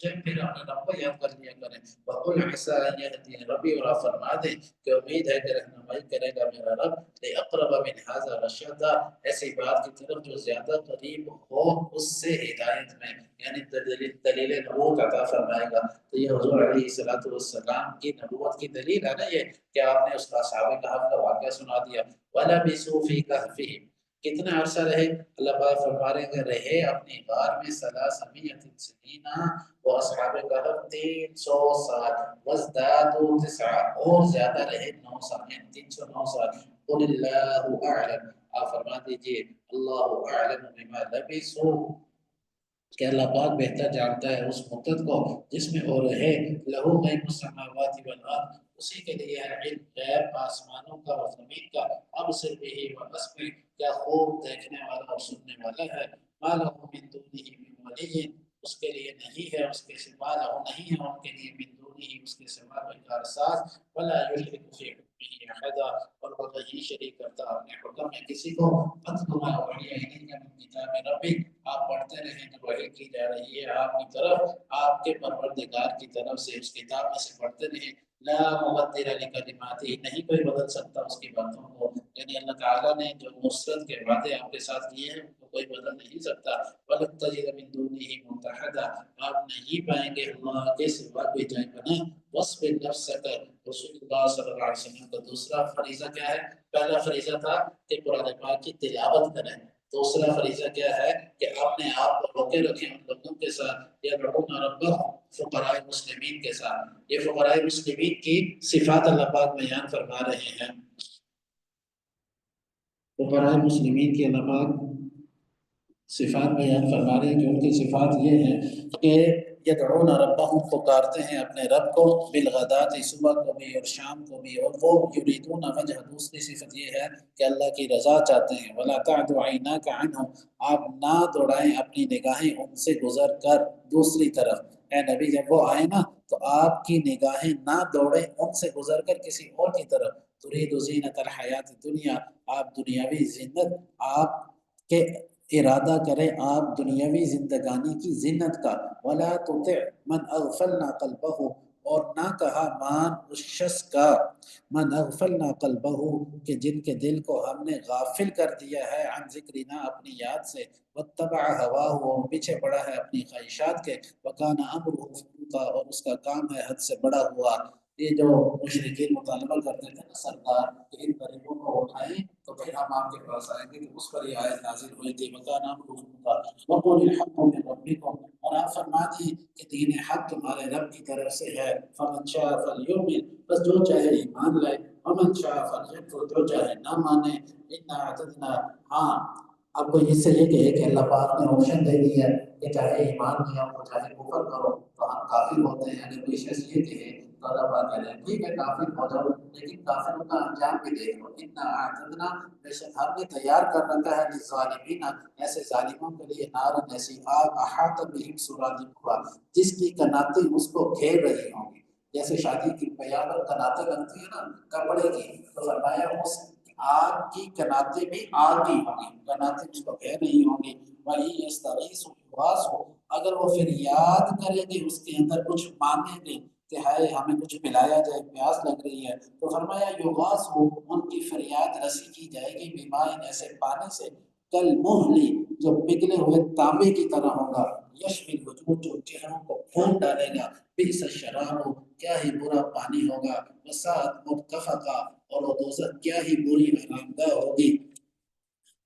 جب پھر اپنے رب کو یاد کر لیا کریں وقل عسى ان يهدي ربي اور آپ فرما دیں کہ امید ہے کہ رہنمائی کرے گا میرا رب اقرب من هذا رشدا ایسی بات کی طرف جو زیادہ قریب ہو اس سے ہدایت میں یعنی دلیل نبوت عطا فرمائے گا تو یہ حضور علیہ الصلوۃ والسلام کی نبوت کی دلیل ہے نا یہ کہ آپ نے اس کا اصحاب کہف کا واقعہ سنا دیا ولا بسوا في كهفهم کتنا عرصہ رہے اللہ پاک فرما رہے ہیں رہے اپنی غار میں 300 سنینا وہ اصحاب کہف 300 سال وزدادوا 9 اور زیادہ رہے 9 سال یعنی 309 سال قل اللہ اعلم آپ فرما دیجئے اللہ اعلم بما لبثوا کہ اللہ پاک بہتر جانتا ہے اس مدت کو جس میں وہ رہے لہو غیب السماوات والارض اسی کے لیے ہے علم غیب آسمانوں کا اور زمین کا اب صرف ہی واسمع کیا خوب دیکھنے والا اور سننے والا ہے ما لہ من دونہ من ولی اس کے لیے نہیں ہے اس کے سوا لہو نہیں ہے ان کے لیے من دونہ اس کے سوا کوئی کارساز ولا یشرک فی حکمہ احدا اور وہ نہیں شریک کرتا اپنے حکم میں کسی کو فَاتْلُ مَا أُوحِيَ إِلَيْكَ مِن کتاب ربک آپ پڑھتے رہیں جو وحی کی جا رہی ہے آپ کی طرف آپ کے پروردگار کی طرف سے اس کتاب میں سے پڑھتے رہیں لا مبدل لکلماتہ نہیں کوئی بدل سکتا اس کی باتوں کو یعنی اللہ تعالیٰ نے جو نصرت کے وعدے آپ کے ساتھ کیے ہیں ان کو کوئی بدل نہیں سکتا وَلَن تَجِدَ مِن دُونِهِ مُلْتَحَدًا آپ نہیں پائیں گے اللہ کے سوا کوئی جائے بنا وَاصْبِرْ نَفْسَكَ رسول اللہ صلی اللہ علیہ وسلم کا دوسرا فریضہ کیا ہے پہلا فریضہ تھا کہ قرآن پاک کی تلاوت کریں دوسرا فریضہ کیا ہے کہ اپنے آپ کو روکے رکھیں ان لوگوں کے ساتھ یدعون ربهم فقراء مسلمین کے ساتھ یہ فقراء مسلمین کی صفات اللہ پاک بیان فرما رہے ہیں فقراء مسلمین کی اللہ پاک صفات بیان فرما رہے ہیں کہ ان کی صفات یہ ہیں کہ یدعون ربهم پکارتے ہیں اپنے رب کو بالغدات صبح کو بھی اور شام کو بھی اور وہ یریدون وجہ دوسری صفت یہ ہے کہ اللہ کی رضا چاہتے ہیں ولا تعد عیناک عنہم آپ نہ دوڑائیں اپنی نگاہیں ان سے گزر کر دوسری طرف اے نبی جب وہ آئے نا تو آپ کی نگاہیں نہ دوڑیں ان سے گزر کر کسی اور کی طرف ترید زینت الحیات دنیا آپ دنیاوی زینت آپ کے ارادہ کریں آپ دنیاوی زندگانی کی زینت کا ولا تطع من اغفلنا قلبه اور نہ کہا مان اس شخص کا من اغفلنا قلبه کہ جن کے دل کو ہم نے غافل کر دیا ہے عن ذکرنا اپنی یاد سے واتبع هواه اور پیچھے پڑا ہے اپنی خواہشات کے وکان امره فرطا اور اس کا کام ہے حد سے بڑا ہوا یہ جو مشرکین مطالبہ کرتے تھے نا سرکار کہ ان غریبوں کو اٹھائیں تو پھر ہم آپ کے پاس آئیں گے تو اس پر یہ آیت نازل ہوئی تھی وَقَانَ أَمْرُهُ وَقُلِ الْحَقُّ مِنْ رَبِّكُمْ اور آپ فرما دی کہ دین حق تمہارے رب کی طرف سے ہے فَمَنْ شَاءَ فَلْيُؤْمِنْ بس جو چاہے ایمان لائے وَمَنْ شَاءَ فَلْيَكْفُرْ جو چاہے نہ مانے إِنَّا أَعْتَدْنَا ہاں اب کو اس سے یہ کہ ایک اللہ پاک نے آپشن دے دی ہے کہ چاہے ایمان لیا ہو چاہے کفر کرو تو ہم کافر ہوتے ہیں اگر کوئی شخص یہ کہے تو اللہ پاک کہہ رہے ہیں ٹھیک ہے کافر ہو جاؤ لیکن کافروں کا انجام بھی دیکھ لو اتنا اعتدنا بے شک ہم نے تیار کر رکھا ہے للظالمین ایسے ظالموں کے لیے نارن ایسی آگ احاط بہم سرادقها جس کی کناتیں اس کو گھیر رہی ہوں گی جیسے شادی کی بیاہ پر کناتیں لگتی ہیں نا کپڑے کی تو فرمایا اس آگ کی کناتیں بھی آگ کی ہوں گی کناتیں اس کو گھیر رہی ہوں گی وہی یستغیث یغاث ہو اگر وہ پھر یاد کرے گی اس کے اندر کچھ مانگیں گے کہ ہائے ہمیں کچھ پلایا جائے پیاس لگ رہی ہے تو فرمایا یغاث ہو ان کی فریاد رسی کی جائے گی بیمائن ایسے پانی سے کل مہلی جو پگھلے ہوئے تانبے کی طرح ہوگا یشفی الوجوہ جو چہروں کو پھونک ڈالے گا بئس الشراب کیا ہی برا پانی ہوگا وساعت مرتفقہ اور وہ دوزخ کیا ہی بری آرامگاہ ہوگی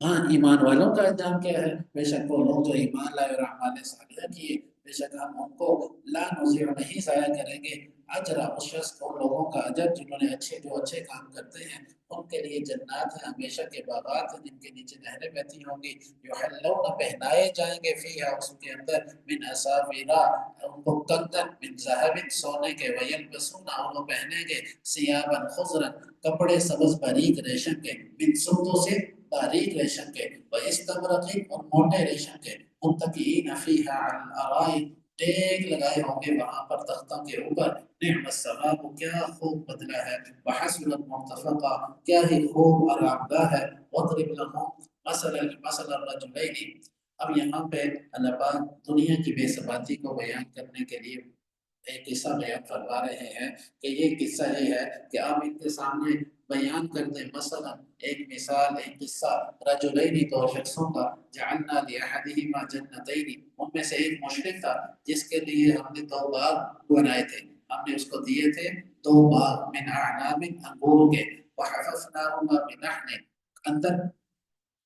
ہاں ایمان والوں کا انجام کیا ہے بے شک وہ لوگ جو ایمان لائے اور اعمال صالحہ کیے بے شک ہم ان کو لا نضیع نہیں ضائع کریں گے اجر اس شخص کو لوگوں کا اجر جنہوں نے اچھے کام کرتے ہیں ان کے لیے جنات ہیں ہمیشہ کے باغات ہیں جن کے نیچے نہریں بہتی ہوں گی یحلون پہنائے جائیں گے فیہا اس کے اندر من اساورا ان کو کنگن من ذهب سونے کے ویلبسون اور وہ پہنیں گے ثیابا خضرا کپڑے سبز باریک ریشم کے من سندس سے باریک ریشم کے وَإِسْتَبْرَقٍ اور موٹے ریشم کے مُتَّكِئِينَ فِيهَا عَلَى الْأَرَائِكِ ٹیک لگائے ہوں گے وہاں پر تختوں کے اوپر نعم الثواب کیا خوب بدلہ ہے وحسنت مرتفقہ کیا ہی خوب آرامگاہ ہے وَاضْرِبْ لَهُمْ مَثَلَ الرَّجُلَيْنِ اب یہاں پہ اللہ پاک دنیا کی بے ثباتی کو بیان کرنے کے لیے ایک قصہ بیان فرما رہے ہیں کہ یہ قصہ یہ ہے کہ آپ ان کے سامنے بیان کر دیں مثلا ایک مثال ایک قصہ رجلین دو شخصوں کا جعلنا لأحدہما جنتین ان میں سے ایک مشرک تھا جس کے لیے ہم نے دو باغ بنائے تھے ہم نے اس کو دیے تھے دو باغ من اعناب انگور کے وحفظناهما بنحل اندر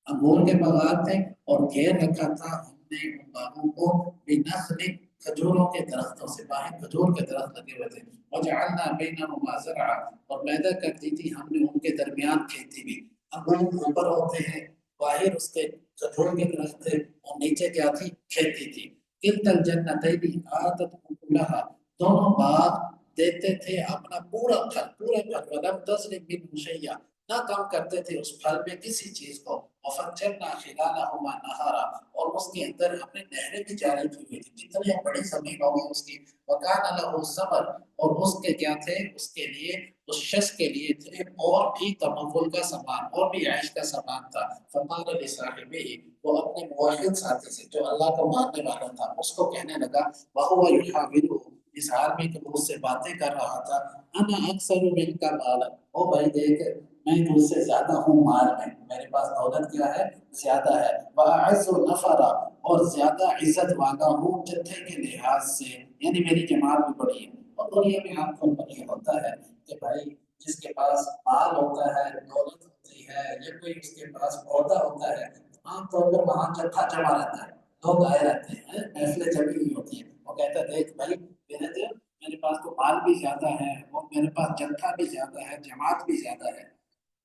انگور کے باغات تھے اور گھیر رکھا تھا ہم نے ان باغوں کو بنخل کھجوروں کے درختوں سے باہر کھجور کے درخت لگے ہوئے تھے وجعلنا بینہما زرعا اور پیدا کر دی تھی ہم نے ان کے درمیان کھیتی بھی انگور اوپر ہوتے ہیں باہر اس کے کھجور کے درخت تھے اور نیچے کیا تھی کھیتی تھی کلتا الجنتین آتت اکلہا دونوں باغ دیتے تھے اپنا پورا پھل ولم تظلم منہ شیئا نہ کم کرتے تھے اس پھل میں کسی چیز کو وفجرنا خلالہما نہارا اور اس کے اندر ہم نے نہریں بھی جاری کی ہوئی تھی جتنی بڑی زمین ہوگی اس کی وکان لہ ثمر اور اس کے کیا تھے اس کے لیے اس شخص کے لیے تھے اور بھی تمول کا سامان اور بھی عیش کا سامان تھا فقال لصاحبہ وہ اپنے موحد ساتھی سے جو اللہ کو ماننے والا تھا اس کو کہنے لگا وہو یحاورہ اس حال میں کہ وہ اس سے باتیں کر رہا تھا انا اکثر من کا مالا او بھائی دیکھ میں تجھ سے زیادہ ہوں مال میں میرے پاس دولت کیا ہے زیادہ ہے وَأَعَزُّ نَفَرًا اور زیادہ عزت والا ہوں جتھے کے لحاظ سے یعنی میری جماعت بھی بڑی ہے اور دنیا میں آپ کو یہ ہوتا ہے کہ بھائی جس کے پاس مال ہوتا ہے دولت ہوتی ہے یا کوئی اس کے پاس عہدہ ہوتا ہے عام طور پر وہاں جتھا جمع رہتا ہے لوگ آئے رہتے ہیں محفلیں جمی ہوئی ہوتی ہیں وہ کہتا ہے دیکھ بھائی میرے پاس تو مال بھی زیادہ ہے اور میرے پاس جتھا بھی زیادہ ہے جماعت بھی زیادہ ہے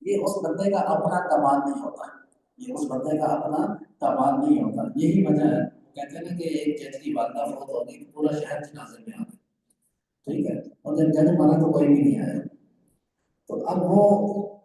یہ اس بندے کا اپنا کمال نہیں ہوتا یہ اس بندے کا اپنا کمال نہیں ہوتا یہی وجہ ہے کہتے ہیں نا کہ ایک جج کی والدہ فوت ہو گئی پورا شہر جنازے میں آ گیا ٹھیک ہے اور جب جج مرا تو کوئی بھی نہیں آیا تو اب وہ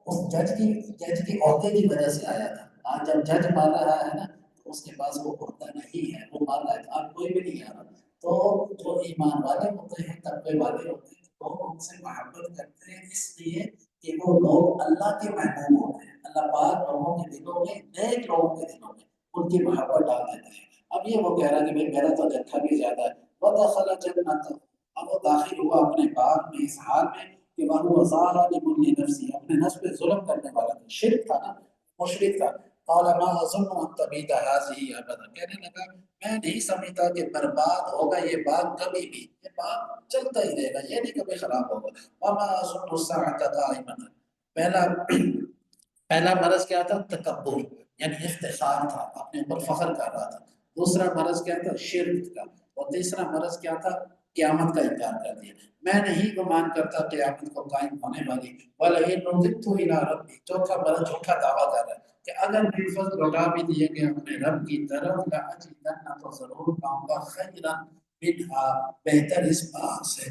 اس جج کی عہدے کی وجہ سے آیا تھا آج جب جج مار رہا ہے نا تو اس کے پاس وہ عہدہ نہیں ہے وہ مار رہا ہے اب کوئی بھی نہیں آ رہا تو جو ایمان والے ہوتے ہیں تقوی والے ہوتے ہیں وہ ان سے محبت کرتے ہیں اس لیے کہ وہ لوگ اللہ کے محبوب ہوتے ہیں اللہ پاک لوگوں کے دلوں میں نیک لوگوں کے دلوں میں ان کی محبت ڈال دیتے ہیں اب یہ وہ کہہ رہا ہے کہ بھائی میرا تو جتھا بھی زیادہ ہے ودخل جنته اب وہ داخل ہوا اپنے باغ میں اس حال میں کہ وہ ظالم لنفسه اپنے نفس پہ ظلم کرنے والا تھا شرک تھا نا مشرک تھا قال ما اظن ان تبيد هذه ابدا کہنے لگا میں نہیں سمجھتا کہ برباد ہوگا یہ باغ کبھی بھی یہ باغ چلتا ہی رہے گا یہ نہیں کبھی خراب ہوگا وما اظن الساعه قائمه پہلا مرض کیا تھا تکبر یعنی افتخار تھا اپنے اوپر فخر کر رہا تھا دوسرا مرض کیا تھا شرک کا اور تیسرا مرض کیا تھا قیامت کا انکار کر دیا میں نہیں گمان کرتا قیامت کو قائم ہونے والی وَلَئِن نُذِقْتُ إِلَىٰ رَبِّي چوتھا مرض جھوٹا دعویٰ کر رہا ہے کہ اگر بالفضل لوٹا بھی دیے گئے اپنے رب کی طرف لَأَجِدَنَّ تو ضرور پاؤں گا خَيْرًا مِنْهَا بہتر اس باغ سے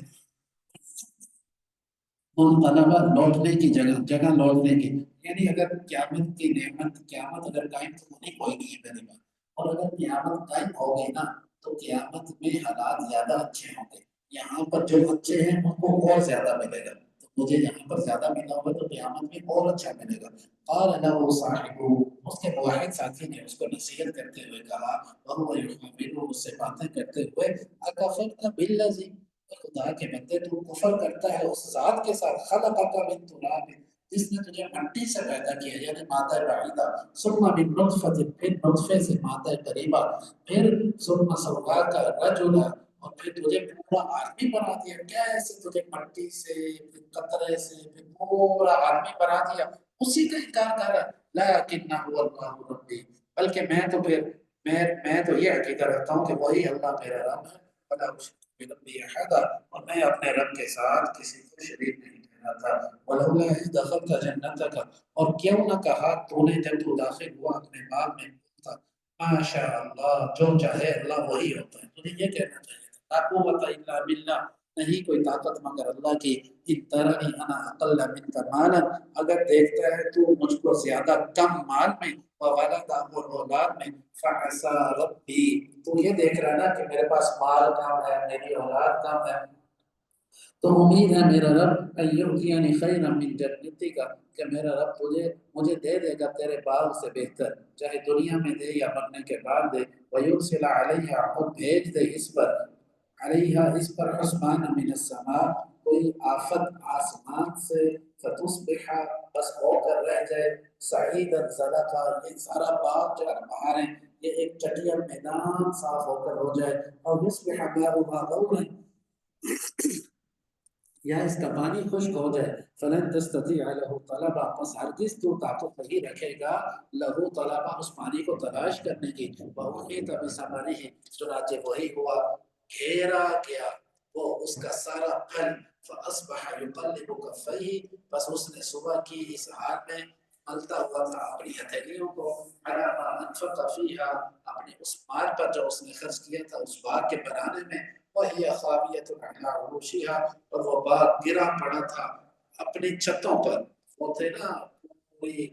منقلبہ لوٹنے کی جگہ لوٹنے کی یعنی اگر قیامت کی نعمت قیامت اگر قائم تو نہیں ہوئے گی میری بات اور اگر قیامت قائم ہوگی نا تو قیامت میں حالات زیادہ اچھے ہوں گے یہاں پر جو اچھے ہیں ان کو اور زیادہ ملے گا تو مجھے یہاں پر زیادہ ملا ہوگا تو قیامت میں اور اچھا ملے گا قال له صاحبه اس کے واحد ساتھی نے اس کو نصیحت کرتے ہوئے کہا وهو يخبره اس سے باتیں کرتے ہوئے اکفرت بالذی خدا کے بندے تو کفر کرتا ہے اس ذات کے ساتھ خلقک من تراب جس نے تجھے مٹی سے پیدا کیا یعنی مادہ بعیدہ ثم من نطفہ پھر نطفے سے مادہ قریبہ پھر ثم سواک رجلا اور پھر تجھے پورا آدمی بنا دیا کیسے تجھے مٹی سے پھر قطرے سے پھر پورا آدمی بنا دیا اسی کا انکار کر رہا ہے لیکنہ هو اللہ ربی بلکہ میں تو پھر میں تو یہ عقیدہ رکھتا ہوں کہ وہی اللہ میرا رب ہے بلا بربی احدا اور میں اپنے رب کے ساتھ کسی کو شریک نہیں ٹھہراتا ولولا اذ دخلت جنتک اور کیوں نہ کہا تو نے جب تو داخل ہوا اپنے باغ میں تھا ماشاء اللہ جو چاہے اللہ وہی ہوتا ہے تجھے یہ کہنا چاہیے تھا لا قوت الا باللہ نہیں کوئی طاقت مگر اللہ کی ان ترنی انا اقل منک مالا اگر دیکھتا ہے تو مجھ کو زیادہ کم مال میں وولدا اور اولاد میں فعسى ربی تو یہ دیکھ رہا ہے نا کہ میرے پاس مال کم ہے میری اولاد کم ہے تو امید ہے میرا رب ایؤتینی خیرا من جنتک کہ میرا رب مجھے دے گا تیرے باغ سے بہتر چاہے دنیا میں دے یا مرنے کے بعد دے وَيُرْسِلَ عَلَيْهَا اور بھیج دے اس پر علیہا اس پر حسبان من السماء کوئی آفت آسمان سے فتصبح بس ہو کر رہ جائے سعیدا زلقا یہ سارا باغ جو پہاڑیں یہ ایک چٹیا میدان صاف ہو کر ہو جائے اور یصبح ماؤها غورا یا اس کا پانی خشک ہو جائے فلن تستطيع له طلبا پس ہرگز تو طاقت نہیں رکھے گا له طلبا اس پانی کو تلاش کرنے کی وَأُحِيطَ بِثَمَرِهِ چنانچہ وہی ہوا گھیرا گیا وہ اس کا سارا پھل فَأَصْبَحَ يُقَلِّبُ كَفَّيْهِ بس اس نے صبح کی اس حال میں ملتا ہوا تھا اپنی ہتھیلیوں کو عَلَى مَا أَنفَقَ فِيهَا اپنے اس مال پر جو اس نے خرچ کیا تھا اس باغ کے بنانے میں وَهِيَ خَاوِيَةٌ عَلَى عُرُوشِهَا اور وہ باغ گرا پڑا تھا اپنی چھتوں پر وہ تھے نا کوئی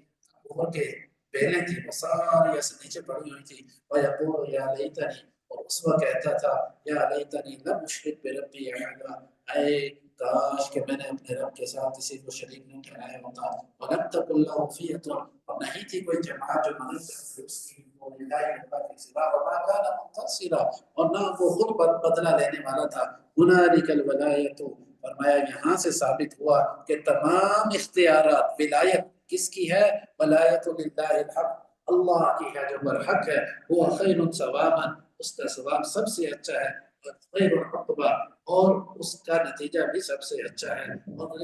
اوپر کے بیلیں تھی وہ ساری ایسے نیچے پڑی ہوئی تھی وَيَقُولُ يَا لَيْتَنِي اور اس وقت کہتا تھا یا لیتنی لم اشرک بربی احدا اے کاش کہ میں نے اپنے رب کے ساتھ کسی کو شریک نہیں ٹھہرایا ہوتا ولم تکن له فئة اور نہیں تھی کوئی جماعت جو مدد کرتی اس کی وہ اللہ اللہ کے سوا وما كان منتصرا اور نہ وہ خود بدلہ لینے والا تھا هنالك الولایت فرمایا یہاں سے ثابت ہوا کہ تمام اختیارات ولایت کس کی ہے ولایت للہ الحق اللہ کی ہے جو برحق ہے وہ خیر ثوابا اس کا ثواب سب سے اچھا ہے خیر العقبہ اور اس کا نتیجہ بھی سب سے اچھا ہے اور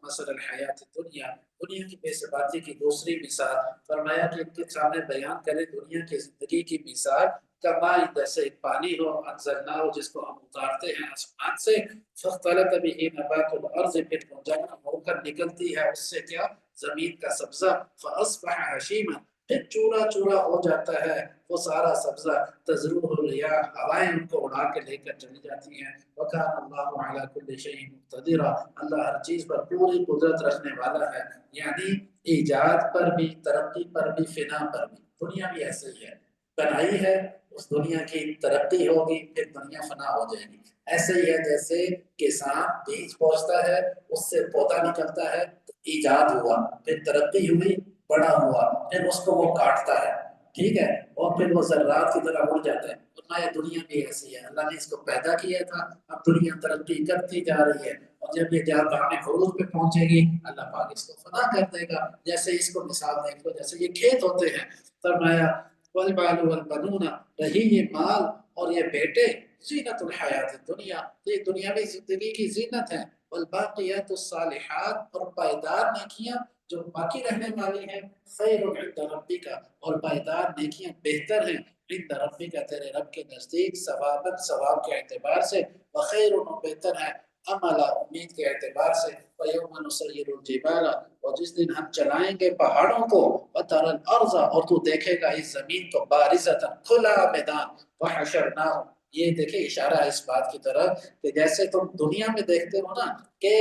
مثل الحیات دنیا دنیا کی بے ثباتی کی دوسری مثال فرمایا کہ ان کے سامنے بیان کرے دنیا کی زندگی کی مثال کمائی جیسے ایک پانی ہو انزلنا ہو جس کو ہم اتارتے ہیں آسمان سے فاختلط به نبات الارض پھر جمع ہو کر نکلتی ہے اس سے کیا زمین کا سبزہ فاصبح هشیما پھر چورا چورا ہو جاتا ہے وہ سارا سبزہ تزروح الریاح ہوائیں ان کو اڑا کے لے کر چلی جاتی ہیں وکان اللہ علی کل شیء مقتدر اللہ ہر چیز پر پوری قدرت رکھنے والا ہے یعنی ایجاد پر بھی ترقی پر بھی فنا پر بھی دنیا بھی ایسے ہی ہے بنائی ہے اس دنیا کی ترقی ہوگی پھر دنیا فنا ہو جائے گی ایسے ہی ہے جیسے کسان بیج بوستا ہے اس سے پودا نکلتا ہے ایجاد ہوا پھر ترقی ہوئی بڑا ہوا پھر اس کو وہ کاٹتا ہے ٹھیک ہے اور پھر وہ ذرات کی طرح اڑ جاتا ہے فرمایا دنیا بھی ایسی ہے اللہ نے اس کو پیدا کیا تھا اب دنیا ترقی کرتی جا رہی ہے اور جب یہ جہاں اپنے عروج پہ پہنچے گی اللہ پاک اس کو فنا کر دے گا جیسے اس کو مثال دیکھ لو جیسے یہ کھیت ہوتے ہیں فرمایا والبال والبنون رہی یہ مال اور یہ بیٹے زینت الحیات الدنیا یہ دنیاوی زندگی کی زینت ہے والباقیات الصالحات اور پائیدار نیکیاں جو باقی رہنے والی ہیں خیر عند ربک اور پائیدار نیکیاں بہتر ہیں عند ربک تیرے رب کے نزدیک ثواباً ثواب کے اعتبار سے وخیر و بہتر ہے عملا امید کے اعتبار سے ویوم نسیر الجبال اور جس دن ہم چلائیں گے پہاڑوں کو وترى الارض اور تو دیکھے گا اس زمین کو بارزتا کھلا میدان وحشرناہم یہ دیکھیں اشارہ ہے اس بات کی طرف کہ جیسے تم دنیا میں دیکھتے ہو نا کہ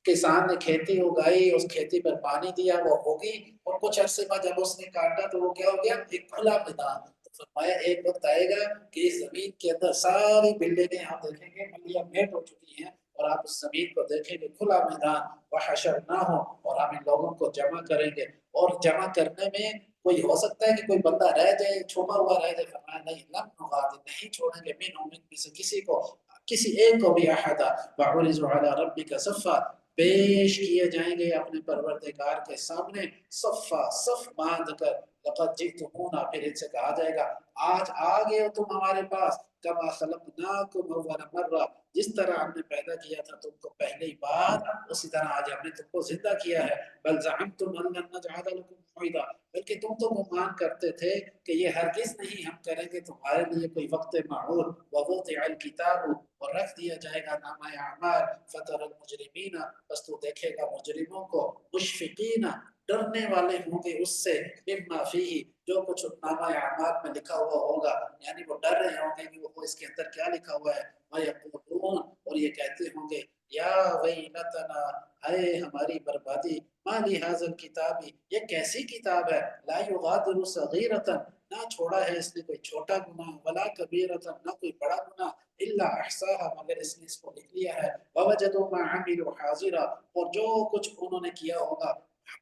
کسان نے کھیتی اگائی اس کھیتی پر پانی دیا وہ ہوگی اور کچھ عرصے بعد جب اس نے کاٹا تو وہ کیا ہو گیا ایک کھلا میدان تو فرمایا ایک وقت آئے گا کہ اس زمین کے اندر ساری بلڈنگیں آپ دیکھیں گے ملیاں میٹ ہو چکی ہیں اور آپ اس زمین کو دیکھیں گے کھلا میدان وحشرناہم اور ہم ان لوگوں کو جمع کریں گے اور جمع کرنے میں کوئی ہو سکتا ہے کہ کوئی بندہ رہ جائے چھوٹا ہوا رہ جائے فرمایا نہیں لم نغادر نہیں چھوڑیں گے من امت میں سے کسی کو کسی ایک کو بھی احدا وعرضوا علی ربک صفا پیش کیے جائیں گے اپنے پروردگار کے سامنے صفا صف باندھ کر لقد جئتمونا پھر ان سے کہا جائے گا آج آ گئے ہو تم ہمارے پاس کما خلقناکم اول مرہ جس طرح ہم نے پیدا کیا تھا تم کو پہلی بار اسی طرح آج ہم نے تم کو زندہ کیا ہے بل زعمتم ان لن نجعل لكم موعدا بلکہ تم تو گمان کرتے تھے کہ یہ ہرگز نہیں ہم کریں گے تمہارے لیے کوئی وقت معقول ووضع الکتاب اور رکھ دیا جائے گا نامہ اعمال فتر المجرمین بس تو دیکھے گا مجرموں کو مشفقین ڈرنے والے ہوں گے اس سے مما فیہ جو کچھ نامہ اعمال میں لکھا ہوا ہوگا یعنی وہ ڈر رہے ہوں گے کہ وہ اس کے اندر کیا لکھا ہوا ہے وَيَقُولُونَ اور یہ کہتے ہوں گے یا ویلتنا اے ہماری بربادی ما لِهَذَا الْكِتَابِ یہ کیسی کتاب ہے لا یغادر صغیرۃ نہ چھوڑا ہے اس نے کوئی چھوٹا گناہ ولا کبیرۃ نہ کوئی بڑا گناہ الا احصاها مگر اس نے اس کو لکھ لیا ہے ووجدوا ما عملوا حاضرا اور جو کچھ انہوں نے کیا ہوگا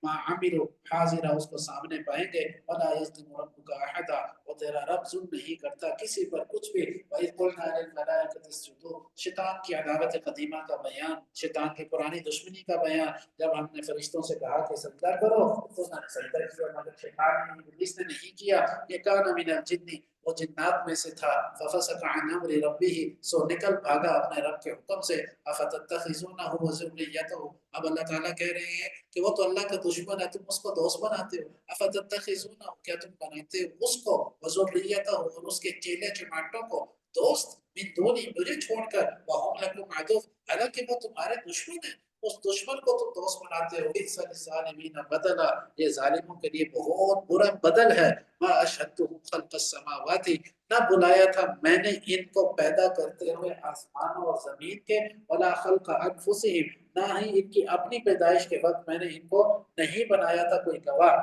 ما عملوا حاضرا اس کو سامنے پائیں گے ولا یظلم ربک احدا اور تیرا رب ظلم نہیں کرتا کسی پر کچھ بھی. وَإِذْ قُلْنَا لِلْمَلَائِكَةِ اسْجُدُوا، شیطان کی عداوت قدیمہ کا بیان، شیطان کی پرانی دشمنی کا بیان. جب ہم نے فرشتوں سے کہا کہ سجدہ کرو تو انہوں نے سجدہ کیا، مگر شیطان نے ابلیس نے نہیں کیا. یہ کان من الجن، وہ جنات میں سے تھا. ففسق عن امر ربه، سو نکل بھاگا اپنے رب کے حکم سے. افتتخذونہ وذریتہ، اب اللہ تعالیٰ کہہ رہے ہیں کہ وہ تو اللہ کا دشمن ہے، تم اس کو دوست بناتے ہو. افتتخذونہ، کیا تم بناتے ہو اس کو، وذریتہ، اور اس کے چیلے چماٹوں کو دوست، من دونی، مجھے چھوڑ کر، وہم لکم عدو، حالانکہ وہ تمہارے دشمن ہیں. اس دشمن کو تم دوست بناتے ہو. بئس للظالمین بدلا، یہ ظالموں کے لیے بہت برا بدل ہے. ما اشهدتهم خلق السماوات، نہ بلایا تھا میں نے ان کو پیدا کرتے ہوئے آسمانوں اور زمین کے، ولا خلق انفسهم، نہ ہی ان کی اپنی پیدائش کے وقت میں نے ان کو نہیں بنایا تھا کوئی گواہ.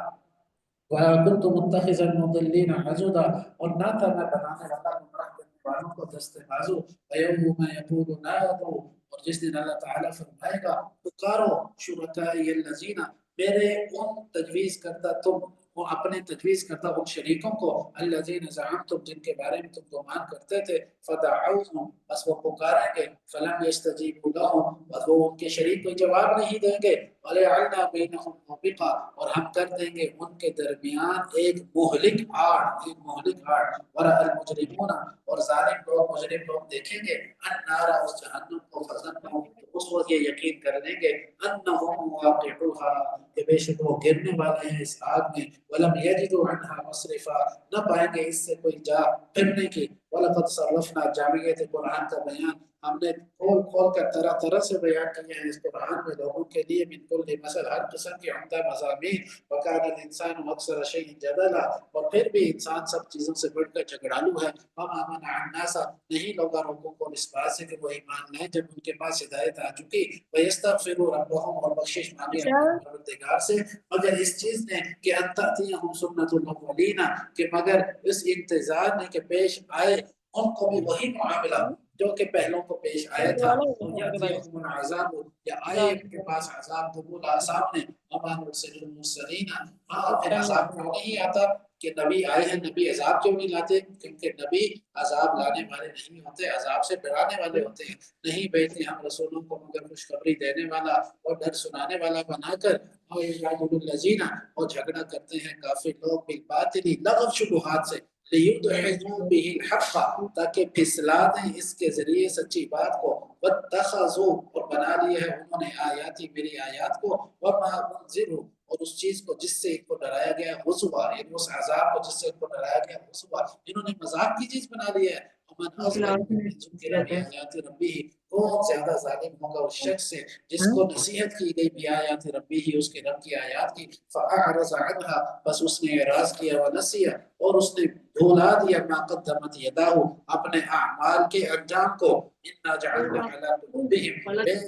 وَلَا كُنْتُ مُتَّخِذَ الْمُضِلِّينَ عَضُدًا، اور نہ تھا میں بنانے والا گمراہ کرنے والوں کو دست بازو. وَيَوْمَ يَقُولُ نَادُوا، اور جس دن اللہ تعالیٰ فرمائے گا پکارو، شرکائی الذین، میرے ان تجویز کرتا تم، وہ اپنے تجویز کرتا ان شریکوں کو، الذین زعمتم، جن کے بارے میں تم گمان کرتے تھے. فدعوهم، بس وہ پکاریں گے. فلم یستجیبوا لهم، بس وہ ان کے شریک کو جواب نہیں دیں گے. وَلَجَعَلْنَا بَيْنَهُمْ مَوْبِقًا، اور ہم کر دیں گے ان کے درمیان ایک مہلک آڑ، ایک مہلک آڑ. وَرَأَى الْمُجْرِمُونَ، اور ظالم لوگ، مجرم لوگ دیکھیں گے النَّارَ، اس جہنم کو، فَظَنُّوا، تو اس وقت یہ یقین کر لیں گے أَنَّهُمْ وَاقِعُوهَا، کہ بے شک وہ گرنے والے ہیں اس آگ میں. وَلَمْ يَجِدُوا عَنْهَا مَصْرِفًا، نہ پائیں گے اس سے کوئی جا پھرنے کی. وَلَقَدْ صَرَّفْنَا، جامعیت قرآن کا بیان ہم نے کھول کھول کر طرح طرح سے بیان کیے ہیں اس قرآن میں لوگوں کے لیے، من کل مثل، ہر قسم کے عمدہ مضامین. وَكَانَ الْإِنسَانُ أَكْثَرَ شَيْءٍ جَدَلًا، اور پھر بھی انسان سب چیزوں سے بڑھ کر جھگڑالو ہے. وَمَا مَنَعَ النَّاسَ، نہیں لوگا لوگوں کو اس بات سے کہ وہ ایمان لائیں جب ان کے پاس ہدایت آ چکی. وَيَسْتَغْفِرُوا رَبَّهُمْ، اور بخشش مانگے اپنے پروردگار سے، مگر اس چیز نے کہ أَن تَأْتِيَهُمْ سُنَّةُ الْأَوَّلِينَ، کہ مگر اس انتظار نے کہ پیش آئے ان کو بھی وہی معاملہ جو کہ پہلوں کو پیش آیا تھا. یَأْتِيَهُمُ الْعَذَابُ، یا آئے ان کے پاس عذاب قبولا سامنے. وَمَا نُرْسِلُ الْمُرْسَلِينَ، ہاں پھر عذاب کیوں نہیں آتا کہ نبی آئے ہیں، نبی عذاب کیوں نہیں لاتے؟ کیونکہ نبی عذاب لانے والے نہیں ہوتے، عذاب سے ڈرانے والے ہوتے ہیں. نہیں بھیجتے ہم رسولوں کو مگر خوشخبری دینے والا اور ڈر سنانے والا بنا کر. وَيَجْعَلُ الَّذِينَ، اور جھگڑا کرتے ہیں کافر لوگ، بِالْبَاطِلِ، لغو شبہات سے، لِيُدْحِضُوا بِهِ الْحَقَّ، تاکہ پھسلا دیں اس کے ذریعے سچی بات کو. وَاتَّخَذُوا، اور بنا لیے ہے انہوں نے آیاتی، میری آیات کو، وَمَا أُنذِرُوا، اور اس چیز کو جس سے ان کو ڈرایا گیا، ہزوا، یعنی اس عذاب کو جس سے ان کو ڈرایا گیا، ہزوا، انہوں نے مذاق کی چیز بنا لی ہے. وَمَنْ أَظْلَمُ مِمَّنْ ذُكِّرَ بِآيَاتِ رَبِّهِ، کون زیادہ ظالم ہوگا اس شخص سے جس کو نصیحت کی گئی بآیات ربی، اس کے رب کی آیات کی. فأعرض عنها، بس اس نے اعراض کیا، ونسیہ، اور اس نے بھولا دیا، ما قدمت یداہ، اپنے اعمال کے انجام کو. انا جعلنا علی قلوبہم،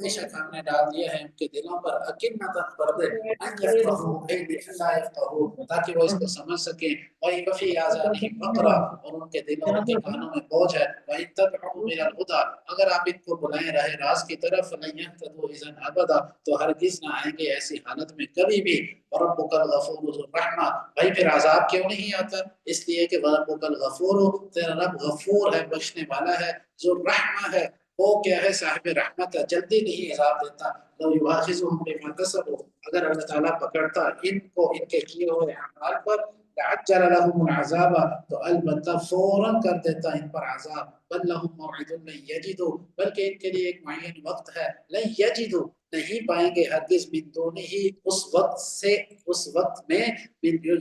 بے شک ہم نے ڈال دیا ہے ان کے دلوں پر، اکنۃ، پردے، ان یفقہوا، لا یفقہوا، تاکہ وہ اس کو سمجھ سکیں. وفی آذانہم وقرا، اور ان کے دلوں، ان کے کانوں میں بوجھ ہے. وَإِن تَدْعُوا إِلَى الْهُدَىٰ، اگر آپ ان کو بلائیں راہ راست کی طرف، فَلَن يَهْتَدُوا إِذًا أَبَدًا، تو ہرگز نہ آئیں گے ایسی حالت میں کبھی بھی. وَرَبُّكَ الْغَفُورُ ذُو الرَّحْمَةِ، بھائی پھر عذاب کیوں نہیں آتا؟ اس لیے کہ وَرَبُّكَ الْغَفُورُ، تیرا رب غفور ہے، بخشنے والا ہے، ذو الرحمہ ہے، وہ کیا ہے، صاحب رحمت ہے، جلدی نہیں عذاب دیتا. لو یؤاخذهم بما کسبوا، اگر اللہ تعالیٰ پکڑتا ان کو ان کے کیے ہوئے اعمال پر، لعجل لهم العذاب، تو البتہ فوراً کر دیتا ان پر عذاب. بل لهم موعد لن یجدوا، بلکہ ان کے لیے ایک معین وقت ہے، لن یجدوا، نہیں پائیں گے ہرگز، من دونہ، اس وقت سے، اس وقت میں،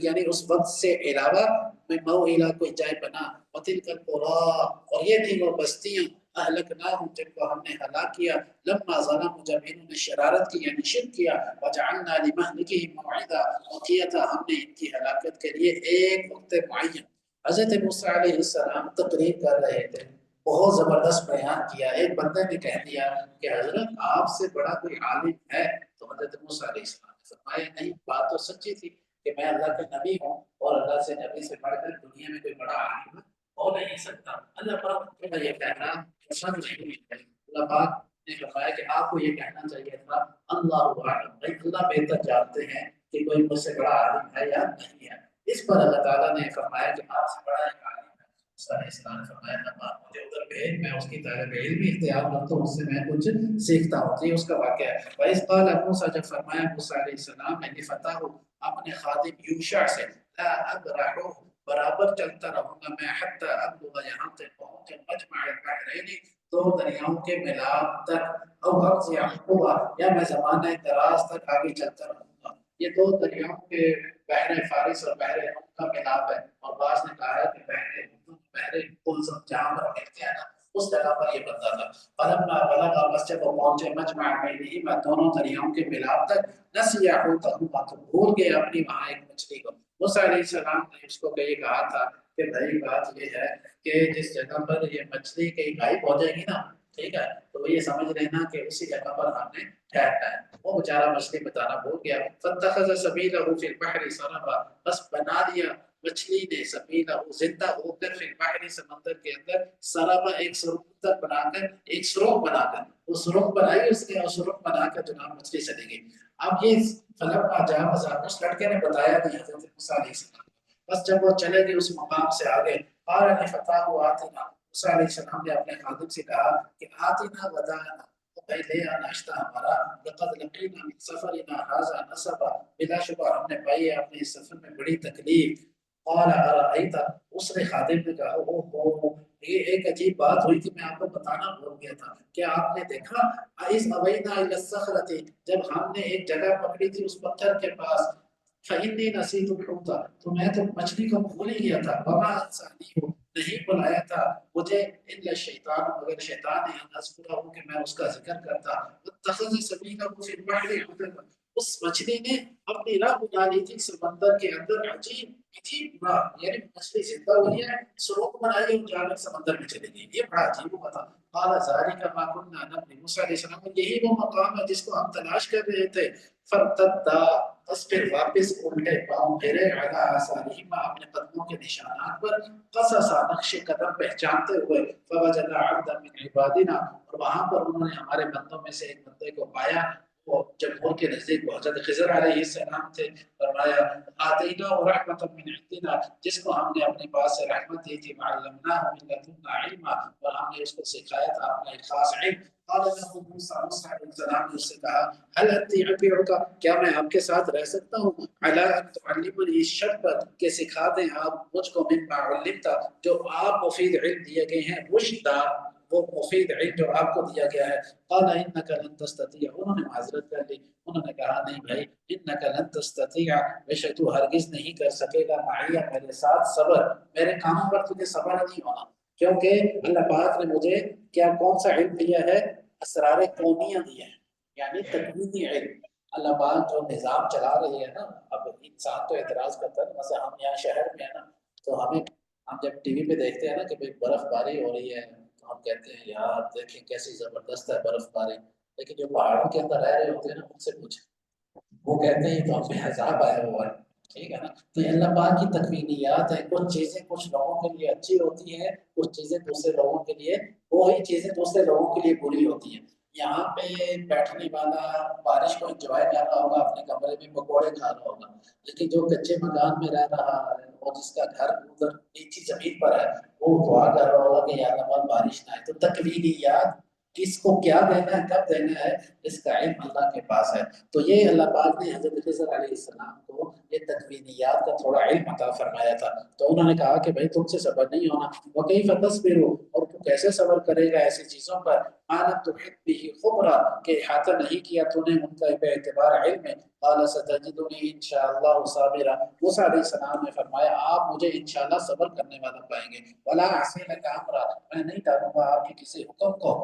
یعنی اس وقت سے علاوہ، میں موئلہ کوئی جائے بنا. وتلک القریٰ، اور یہ تھی وہ بستیاں، اہلکناہم، جن کو ہم نے ہلاک کیا، لما ظلموا، جب انہوں نے شرارت کی یعنی شرک کیا. وجعلنا لمہلکہم موعدا، اور کیا تھا ہم نے ان کی ہلاکت کے لیے ایک وقت معین. حضرت موسیٰ علیہ السلام تقریر کر رہے تھے، بہت زبردست بیان کیا. ایک بندے نے کہہ دیا کہ حضرت آپ سے بڑا کوئی عالم ہے؟ تو حضرت موسیٰ علیہ السلام نے فرمایا نہیں، بات تو سچی تھی کہ میں اللہ کے نبی ہوں، اور اللہ سے نبی سے بڑھ کر دنیا میں کوئی بڑا عالم ہو نہیں سکتا. اللہ پاک کا یہ کہنا پسند نہیں ہے. اللہ پاک نے فرمایا کہ آپ کو یہ کہنا چاہیے تھا اللہ اعلم، بھائی اللہ بہتر جانتے ہیں کہ کوئی مجھ سے بڑا عالم ہے یا نہیں ہے. اس پر اللہ تعالیٰ نے فرمایا کہ آپ سے بڑا ایک عالم ہے موسیٰ علیہ السلام نے فرمایا نہ مجھے ادھر بھیج، میں اس کی طالب علم بھی اختیار کرتا ہوں، اس سے میں کچھ سیکھتا ہوں۔ تو یہ اس کا واقعہ ہے۔ وَإِذْ قَالَ مُوسَىٰ، جب فرمایا موسیٰ علیہ السلام نے لِفَتَاهُ اپنے خادم یوشع سے، لا ابرح برابر چلتا رہوں گا میں حتی ابلغ یہاں تک پہنچ مجمع البحرین دو دریاؤں کے ملاپ تک، او امضی حقبہ یا میں زمانہ دراز تک آگے چلتا رہوں گا۔ یہ دو دریاؤں کے بحر فارس اور بحر روم کا ملاپ ہے، اور بعض نے کہا ہے کہ بحر اردن بحر قلزم جہاں پر ملتے ہیں نا اس جگہ پر یہ بنتا تھا۔ فلما بلغ، بس جب وہ پہنچے مجمع بینہما دونوں دریاؤں کے ملاپ تک، نسی حوتہما تو بھول گئے اپنی وہاں ایک مچھلی کو۔ موسیٰ علیہ السلام نے اس کو یہ کہا تھا کہ بھائی بات یہ ہے کہ جس جگہ پر یہ مچھلی کہیں غائب ہو جائے گی نا، ٹھیک ہے، تو یہ سمجھ لینا کہ اسی جگہ پر ہم نے ٹھہرنا ہے۔ وہ بیچارہ مچھلی بتانا بھول گیا۔ فاتخذ سبیلہ فی البحر سربا، بس بنا دیا مچھلی نے سبیلہ زندہ ہو کر فی البحر سمندر کے اندر سربا ایک سرنگ بنا کر، ایک سرنگ بنا کر، وہ سرنگ بنائی اس نے اور سرنگ بنا کر جناب مچھلی چلی گئی۔ اب یہ فلما جاوز، اس لڑکے نے بتایا نہیں حضرت موسیٰ علیہ السلام، بس جب وہ چلے گئے اس مقام سے آگے، قال لفتاه آتنا، موسیٰ علیہ السلام نے اپنے خادم سے کہا کہ آتنا غداءنا، بھائی لے آ ناشتہ ہمارا، لقد لقینا من سفرنا هذا نصبا، بلا شبہ ہم نے پائی ہے اپنے اس سفر میں بڑی تکلیف۔ قال ارأیت، اس نے خادم نے کہا اوہ یہ ایک عجیب بات ہوئی تھی، میں آپ کو بتانا بھول گیا تھا، کیا آپ نے دیکھا اِذ اوینا الی الصخرۃ، جب ہم نے ایک جگہ پکڑی تھی اس پتھر کے پاس، فإني نسيت الحوت، تو میں تو مچھلی کو بھول ہی گیا تھا، وما انسانیہ، نہیں بلایا تھا مجھے الا الشیطان، مگر شیطان نے ان اذکرہ کہ میں اس کا ذکر کرتا۔ اتخذ سبیلہ فی البحر عجبا، اس مچھلی نے اپنی راہ بنا لی تھی سمندر کے اندر، عجیب عجیب راہ، یعنی مچھلی زندہ ہوئی ہے، سرنگ بنائی اور جا کر سمندر میں چلی گئی، یہ بڑا عجیب ہوا تھا۔ قال ذلک ما كنا نبغي، موسیٰ علیہ السلام، یہی وہ مقام ہے جس کو ہم تلاش کر رہے تھے۔ فرتدا، بس پھر واپس الٹے پاؤں پھرے، علی آثارہما، اپنے قدموں کے نشانات پر، قصصا، نقش قدم پہچانتے ہوئے، فوجد عبدا من عبادنا، اور وہاں پر انہوں نے ہمارے بندوں میں سے ایک بندے کو پایا، وہ جب ان کے نزدیک حضرت خضر علیہ السلام تھے، فرمایا آتینا رحمۃ من عندنا، جس کو ہم نے اپنے پاس سے رحمت دی تھی، وعلمناہ من لدنا علما، اور ہم نے اس کو سکھایا تھا اپنا ایک خاص علم۔ قال له موسیٰ، موسیٰ علیہ السلام نے اس سے کہا هل اتبعک، کیا میں آپ کے ساتھ رہ سکتا ہوں، علی ان تعلمنی الشربۃ، کہ سکھا دیں آپ مجھ کو مما علمت، جو آپ مفید علم دیے گئے ہیں، رشدا، وہ مفید علم جو آپ کو دیا گیا ہے۔ قال انک لن تستطیع، انہوں نے معذرت کر لی، انہوں نے کہا نہیں بھائی، انک لن تستطیع، بے شک تو ہرگز نہیں کر سکے گا، معیہ میرے ساتھ صبر، میرے کاموں پر تجھے صبر نہیں ہونا، کیونکہ اللہ پاک نے مجھے کیا کون سا علم دیا ہے، اسرار کونیہ دیا ہے، یعنی تکوینی علم۔ اللہ پاک جو نظام چلا رہی ہے نا، اب انسان تو اعتراض کرتا ہے، مثلا ہم یہاں شہر میں ہیں نا، تو ہم جب ٹی وی پہ دیکھتے ہیں نا کہ برف باری ہو رہی ہے، تو ہم کہتے ہیں یار دیکھیں کیسی زبردست ہے برف باری، لیکن جو پہاڑوں کے اندر رہ رہے ہوتے ہیں نا ان سے پوچھیں، وہ کہتے ہیں تو ہم پہ عذاب آیا ہوا ہے، ٹھیک ہے نا۔ تو یہ اللہ پاک کی تکوینیات ہے، کچھ چیزیں کچھ لوگوں کے لیے اچھی ہوتی ہیں، کچھ چیزیں دوسرے لوگوں کے لیے، وہی چیزیں دوسرے لوگوں کے لیے بری ہوتی ہیں۔ یہاں پہ بیٹھنے والا بارش کو انجوائے کر رہا ہوگا، اپنے کمرے میں پکوڑے کھا رہا ہوگا، لیکن جو کچے مکان میں رہ رہا ہے اور جس کا گھر ادھر نیچی زمین پر ہے، وہ دعا کر رہا ہوگا کہ یا اللہ بارش نہ آئے۔ تو تکوینیات کس کو کیا دینا ہے، کب دینا ہے، اس کا علم اللہ کے پاس ہے۔ تو یہ اللہ پاک نے حضرت خضر علیہ السلام کو یہ تکوینیات کا تھوڑا علم عطا فرمایا تھا، تو انہوں نے کہا کہ بھائی تم سے صبر نہیں ہونا، وَكَيْفَ تَصْبِرُ، اور تو کیسے صبر کرے گا ایسی چیزوں پر، مَا لَمْ تُحِطْ بِهِ خُبْرًا، کہ احاطہ نہیں کیا تو نے ان کا بے اعتبار علم میں۔ قَالَ سَتَجِدُنِي إِن شَاءَ اللَّهُ صَابِرًا، موسیٰ علیہ السلام نے فرمایا آپ مجھے انشاءاللہ صبر کرنے والا پائیں گے، وَلَا أَعْصِي لَكَ أَمْرًا، میں نہیں ٹالوں گا آپ کے کسی حکم کو۔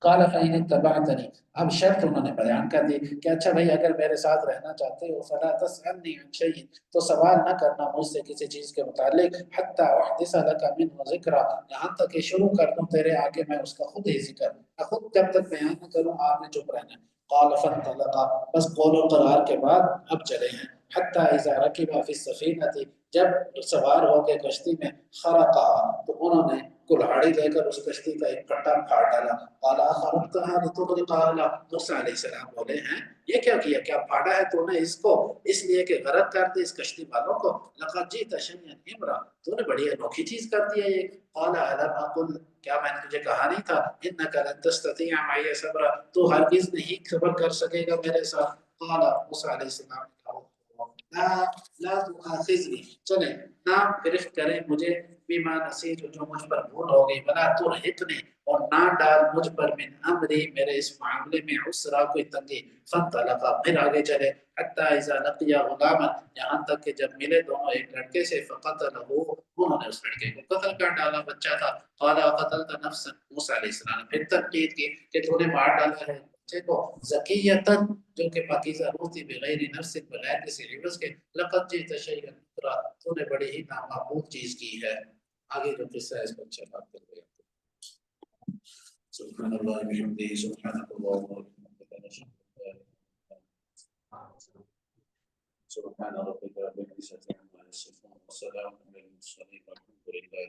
قال فإن اتبعتني، اب شرط انہوں نے بیان کر دی کہ اچھا بھائی اگر میرے ساتھ رہنا چاہتے ہو، فلا تسألني عن شيء، تو سوال نہ کرنا مجھ سے کسی چیز کے متعلق، حتى أحدث لك منه ذکرا، یہاں تک کہ شروع کر دوں تیرے آگے میں اس کا خود ہی ذکر، میں خود جب تک بیان نہ کروں آپ نے چپ رہنا۔ قال فانطلقا، بس قول و قرار کے بعد اب چلے ہیں، حتى إذا ركبا في السفينة، جب سوار ہو کے کشتی میں خرقا تو انہوں نے کلہاڑی لے کر اس کشتی کا ایک پٹا پھاڑ ڈالا. قال خرقتها لتغرق اهلها. موسیٰ علیہ السلام بولے ہیں یہ کیا کیا پھاڑا ہے تو نے اس کو اس لیے کہ غرق کر دے اس کشتی والوں کو. لقد جئت شيئا امرا. تو نے بڑی انوکھی چیز کر دی ہے یہ. قال الم اقل. کیا میں نے تجھے کہا نہیں تھا انك لن تستطيع معي صبرا. تو ہرگز نہیں صبر کر سکے گا میرے ساتھ. قال موسیٰ علیہ السلام نے کہا لا تؤاخذنی. چلیں نہ گرفت کریں مجھے بما نسیت جو مجھ پر بھول ہو گئی. ولا ترهقنی اور نہ ڈال مجھ پر من امری میرے اس معاملے میں عسرا کوئی تنگی. فانطلقا پھر آگے چلے حتی اذا لقیا غلاما یہاں تک کہ جب ملے دونوں ایک لڑکے سے فقتلہ انہوں نے اس لڑکے کو قتل کر ڈالا. بچہ تھا. قال قتلت نفسا. موسیٰ علیہ السلام نے پھر تنقید کی کہ تو نے مار ڈالا ہے بچے کو زکیتن جو کہ پاکیزہ روح تھی بغیر نفس بغیر کسی عوض کے. لقد جئت شيئا نکرا. تو نے بڑی ہی نامعقول چیز کی ہے. آگے جو قصہ ہے اس پر اچھا بات کر رہے ہیں. سبحان اللہ بحمدہ سبحانک اللہم وبحمدک نشہد ان لا الہ الا انت سبحان ربک رب العزة عما یصفون وسلام علی المرسلین والحمد للہ.